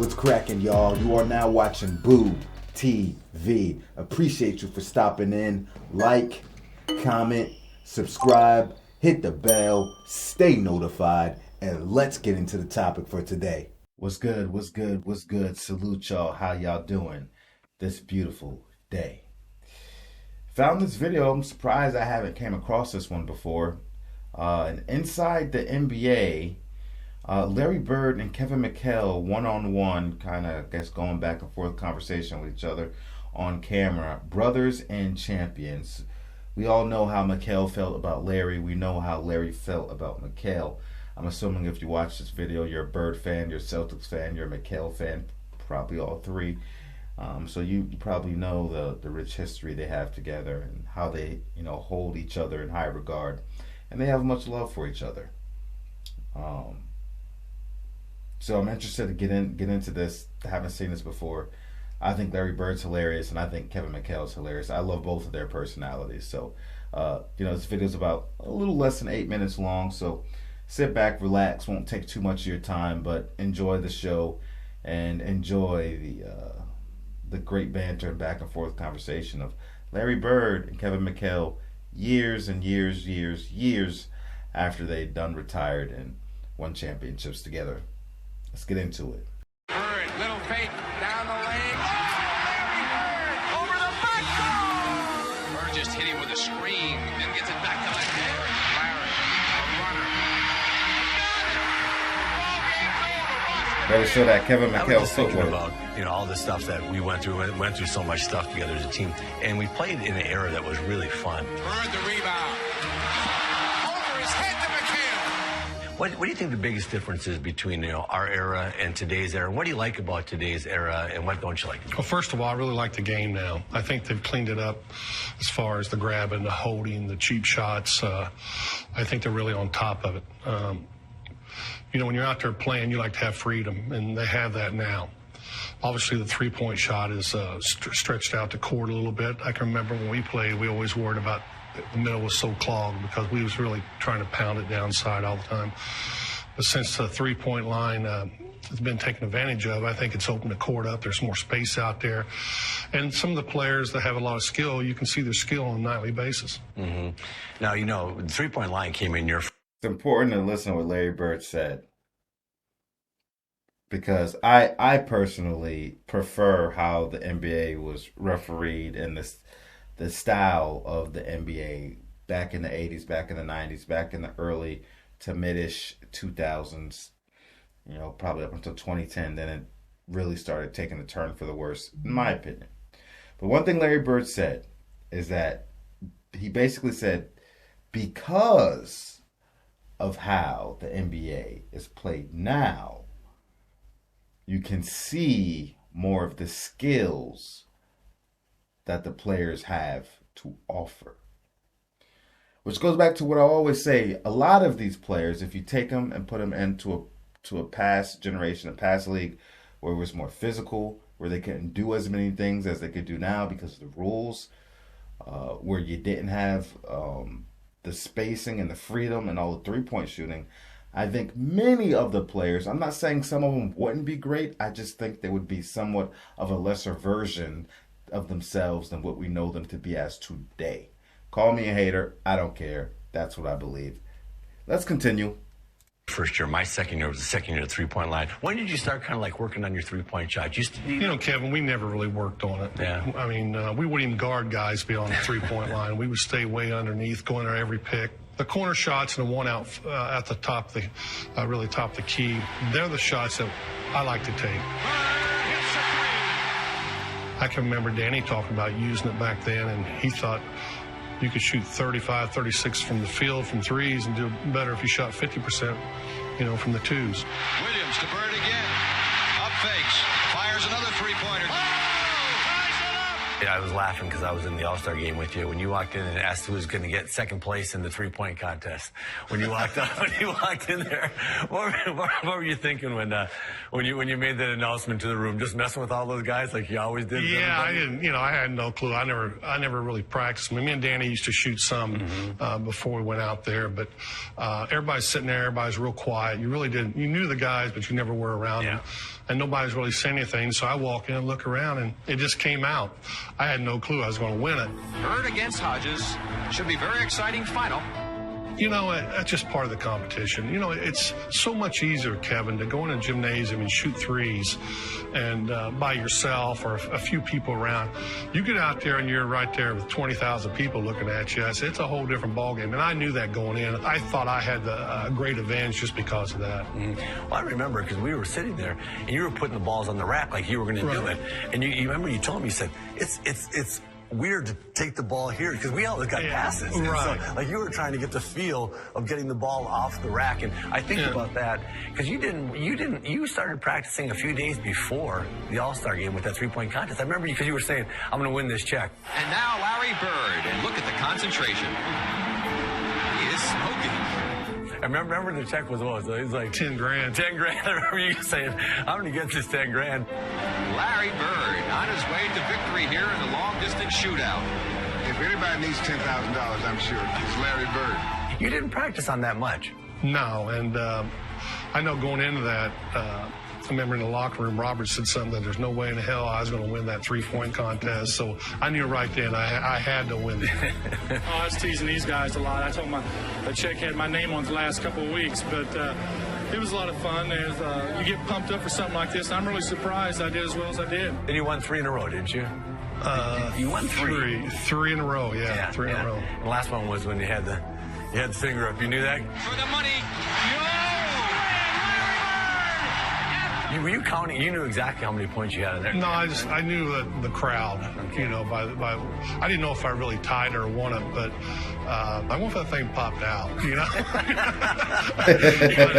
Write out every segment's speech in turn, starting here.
What's cracking, y'all? You are now watching Boo TV. Appreciate you for stopping in. Like, comment, subscribe, hit the bell, stay notified, and let's get into the topic for today. What's good? What's good? What's good? Salute y'all. How y'all doing this beautiful day? Found this video. I'm surprised I haven't came across this one before. And inside the NBA, Larry Bird and Kevin McHale one-on-one, kind of, I guess, going back and forth conversation with each other on camera. Brothers and champions. We all know how McHale felt about Larry. We know how Larry felt about McHale. I'm assuming if you watch this video, you're a Bird fan, you're a Celtics fan, you're a McHale fan, probably all three. So you probably know the rich history they have together and how they, hold each other in high regard. And they have much love for each other. So I'm interested to get into this. I haven't seen this before. I think Larry Bird's hilarious, and I think Kevin McHale's hilarious. I love both of their personalities. So, this video's about a little less than 8 minutes long. So sit back, relax. Won't take too much of your time, but enjoy the show and enjoy the great banter and back and forth conversation of Larry Bird and Kevin McHale years and years after they'd done retired and won championships together. Let's get into it. Bird, little fake down the lane. Oh, Larry Bird over the backboard. Bird just hit him with a screen, then gets it back to McHale. Larry, a runner. Better show that Kevin McHale footwork. About all the stuff that we went through so much stuff together as a team, and we played in an era that was really fun. Bird the rebound. Over his head to McHale. What do you think the biggest difference is between our era and today's era? What do you like about today's era, and what don't you like? Well, first of all, I really like the game now. I think they've cleaned it up as far as the grabbing, the holding, the cheap shots. I think they're really on top of it. When you're out there playing, you like to have freedom, and they have that now. Obviously, the three-point shot is stretched out the court a little bit. I can remember when we played, we always worried about the middle was so clogged because we was really trying to pound it downside all the time. But since the three-point line has been taken advantage of, I think it's opened the court up. There's more space out there. And some of the players that have a lot of skill, you can see their skill on a nightly basis. Mm-hmm. Now, the three-point line came in your... It's important to listen to what Larry Bird said, because I personally prefer how the NBA was refereed and the style of the NBA back in the 80s, back in the 90s, back in the early to mid-ish 2000s, probably up until 2010. Then it really started taking a turn for the worse, in my opinion. But one thing Larry Bird said is that he basically said, because of how the NBA is played now, you can see more of the skills that the players have to offer. Which goes back to what I always say. A lot of these players, if you take them and put them into a past generation, a past league, where it was more physical, where they couldn't do as many things as they could do now because of the rules, where you didn't have the spacing and the freedom and all the three-point shooting, I think many of the players, I'm not saying some of them wouldn't be great, I just think they would be somewhat of a lesser version of themselves than what we know them to be as today. Call me a hater, I don't care. That's what I believe. Let's continue. First year, my second year was the second year of the three-point line. When did you start kind of working on your three-point shot? Kevin, we never really worked on it. Yeah. I mean, we wouldn't even guard guys beyond the three-point line. We would stay way underneath, going there every pick. The corner shots and the one out at the top, really top of the key, they're the shots that I like to take. I can remember Danny talking about using it back then, and he thought you could shoot 35, 36 from the field from threes and do better if you shot 50%, from the twos. Williams to Bird again. Up fakes. Fires another three-pointer. Oh! Ties it up! Yeah, I was laughing because I was in the All-Star game with you when you walked in and asked who was going to get second place in the three-point contest. When you walked in there, what were you thinking when you made that announcement to the room? Just messing with all those guys like you always did? Yeah, I didn't. I had no clue. I never really practiced. Me and Danny used to shoot some before we went out there, but everybody's sitting there. Everybody's real quiet. You really didn't. You knew the guys, but you never were around them. And nobody's really saying anything. So I walk in and look around, and it just came out. I had no clue I was going to win it. Bird against Hodges. Should be very exciting final. That's just part of the competition. It's so much easier, Kevin, to go in a gymnasium and shoot threes and by yourself or a few people around. You get out there and you're right there with 20,000 people looking at you. It's a whole different ballgame. And I knew that going in. I thought I had a great advantage just because of that. Well, I remember because we were sitting there and you were putting the balls on the rack like you were going to do it. And you remember you told me, you said, it's weird to take the ball here because we always got passes. Right. So, like you were trying to get the feel of getting the ball off the rack, and I think about that because you started practicing a few days before the All-Star game with that three-point contest. I remember because you were saying, "I'm going to win this check." And now Larry Bird, and look at the concentration. He is smoking. I remember the check was what? It was like 10 grand. 10 grand. I remember you saying, "I'm going to get this 10 grand." Larry Bird on his way to victory here in the long-distance shootout. If anybody needs $10,000, I'm sure it's Larry Bird. You didn't practice on that much. No, and I know going into that, I remember in the locker room, Robert said something that there's no way in hell I was going to win that three-point contest. So I knew right then I had to win it. I was teasing these guys a lot. I told them the check had my name on it the last couple of weeks, but it was a lot of fun. You get pumped up for something like this. I'm really surprised I did as well as I did. And you won 3 in a row, didn't you? You won 3. 3 in a row, three in a row. And the last one was when you had the finger up. You knew that? For the money. Were you counting? You knew exactly how many points you had in there. No, I knew the crowd. Okay. I didn't know if I really tied or won it, but I wonder if that thing popped out. You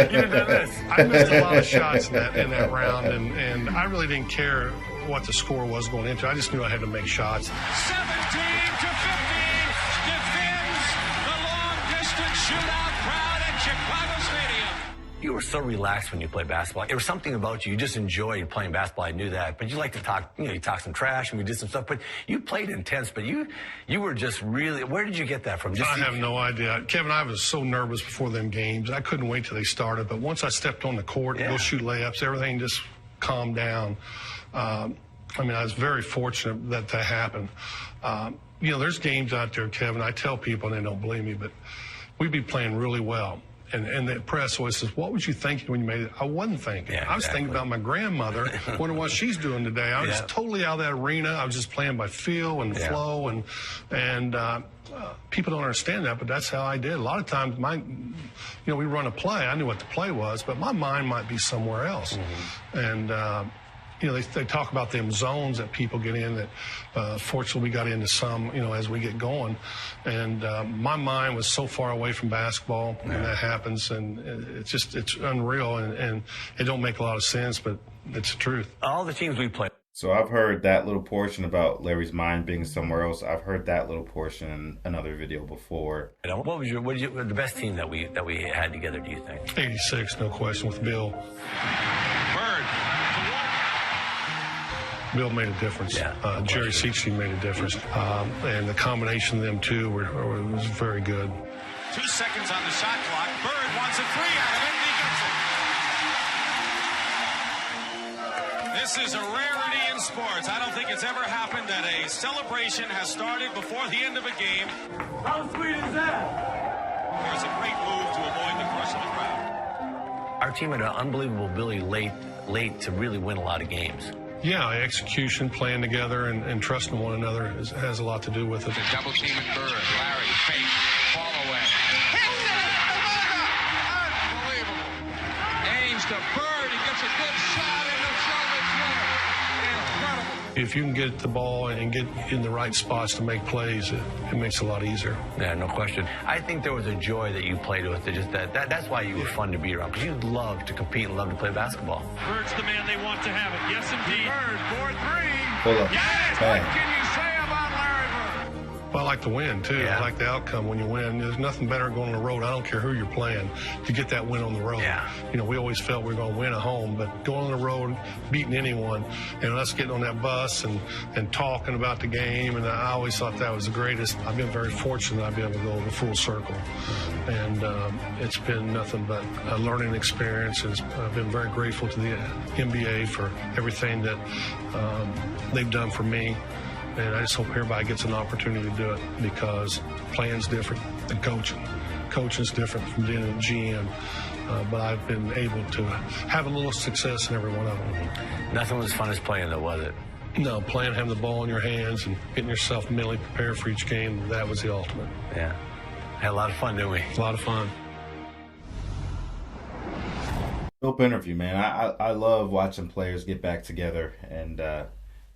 didn't do this. I missed a lot of shots in that round, and I really didn't care what the score was going into. I just knew I had to make shots. 17-15 defends the long-distance shootout crowd at Chicago Stadium. You were so relaxed when you played basketball. There was something about you. You just enjoyed playing basketball. I knew that. But you like to talk, you talk some trash and we did some stuff. But you played intense. But you were just really, where did you get that from? I have no idea. Kevin, I was so nervous before them games. I couldn't wait till they started. But once I stepped on the court to go shoot layups, everything just calmed down. I was very fortunate that happened. There's games out there, Kevin. I tell people and they don't believe me, but we'd be playing really well. And the press always says, what was you thinking when you made it? I wasn't thinking. I was thinking about my grandmother, wondering what she's doing today. I was totally out of that arena. I was just playing by feel and flow. And people don't understand that, but that's how I did. A lot of times, we run a play. I knew what the play was, but my mind might be somewhere else. And they talk about them zones that people get in that fortunately we got into some, as we get going. And my mind was so far away from basketball when that happens. And it's unreal. And it don't make a lot of sense, but it's the truth. All the teams we played. So I've heard that little portion about Larry's mind being somewhere else. I've heard that little portion in another video before. What was the best team that we had together, do you think? 86, no question, with Bill. Bird. Bill made a difference. Jerry Seachy made a difference. And the combination of them two was very good. 2 seconds on the shot clock. Bird wants a 3 out of it, and he gets it. This is a rarity in sports. I don't think it's ever happened that a celebration has started before the end of a game. How sweet is that? There's a great move to avoid the crush of the crowd. Our team had an unbelievable ability late to really win a lot of games. Yeah, execution, playing together, and trusting one another has a lot to do with it. Double team at Bird. Larry, fake, fall away. Hits it! Unbelievable. Aims to Bird. He gets a good shot in the Celtics winner. Incredible. If you can get the ball and get in the right spots to make plays, it makes it a lot easier. Yeah, no question. I think there was a joy that you played with. That's why you were fun to be around, because you love to compete and love to play basketball. Bird's the man they want to have it. Yes, indeed. Bird, 4-3. Hold up. Yes, what can you say Well, I like to win, too. Yeah. I like the outcome when you win. There's nothing better than going on the road. I don't care who you're playing to get that win on the road. Yeah. You know, we always felt we were going to win at home, but going on the road, beating anyone, and us getting on that bus and talking about the game, and I always thought that was the greatest. I've been very fortunate I've been able to go the full circle. And it's been nothing but a learning experience. And I've been very grateful to the NBA for everything that they've done for me. And I just hope everybody gets an opportunity to do it, because playing's different than coaching. Coaching's different from being a GM. But I've been able to have a little success in every one of them. Nothing was as fun as playing, though, was it? No, playing, having the ball in your hands and getting yourself mentally prepared for each game, that was the ultimate. Yeah. Had a lot of fun, didn't we? A lot of fun. Dope interview, man. I love watching players get back together and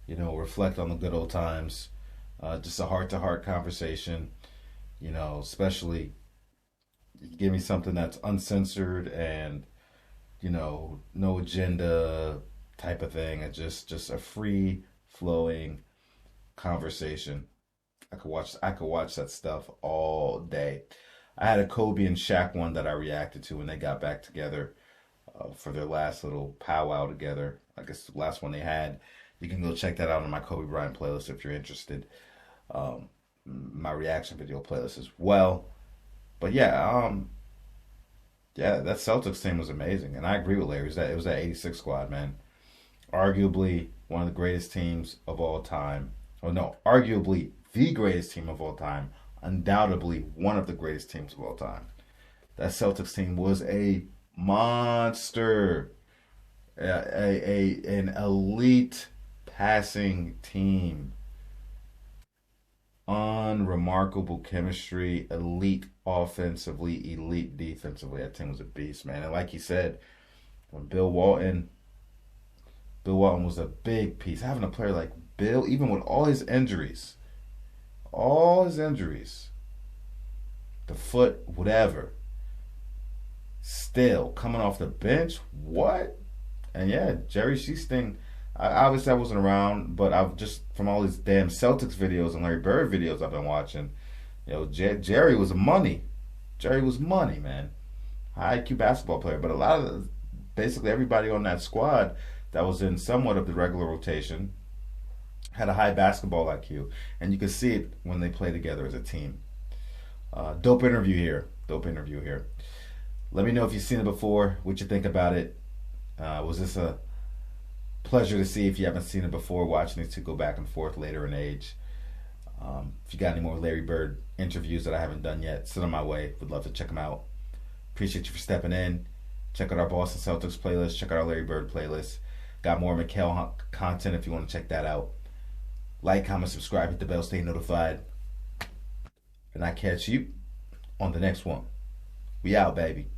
reflect on the good old times. Just a heart-to-heart conversation. Especially give me something that's uncensored and no agenda type of thing. It's just a free-flowing conversation. I could watch that stuff all day. I had a Kobe and Shaq one that I reacted to when they got back together for their last little powwow together. I guess the last one they had. You can go check that out on my Kobe Bryant playlist if you're interested. My reaction video playlist as well. But yeah, that Celtics team was amazing, and I agree with Larry. It was that '86 squad, man. Arguably one of the greatest teams of all time. Oh no, arguably the greatest team of all time. Undoubtedly one of the greatest teams of all time. That Celtics team was a monster, an elite passing team, unremarkable chemistry, elite offensively, elite defensively. That team was a beast, man. And like you said, when Bill Walton was a big piece. Having a player like Bill, even with all his injuries, the foot, whatever, still coming off the bench, what? And yeah, Jerry Sheasting, obviously I wasn't around, but I've just, from all these damn Celtics videos and Larry Bird videos I've been watching, Jerry was money. Jerry was money, man. High IQ basketball player. But a lot of, basically everybody on that squad that was in somewhat of the regular rotation had a high basketball IQ. And you could see it when they play together as a team. Dope interview here. Let me know if you've seen it before, what you think about it. Was this a pleasure to see? If you haven't seen it before, watching these two go back and forth later in age. If you got any more Larry Bird interviews that I haven't done yet, send them my way. Would love to check them out. Appreciate you for stepping in. Check out our Boston Celtics playlist. Check out our Larry Bird playlist. Got more McHale content if you want to check that out. Like, comment, subscribe, hit the bell, stay notified. And I catch you on the next one. We out, baby.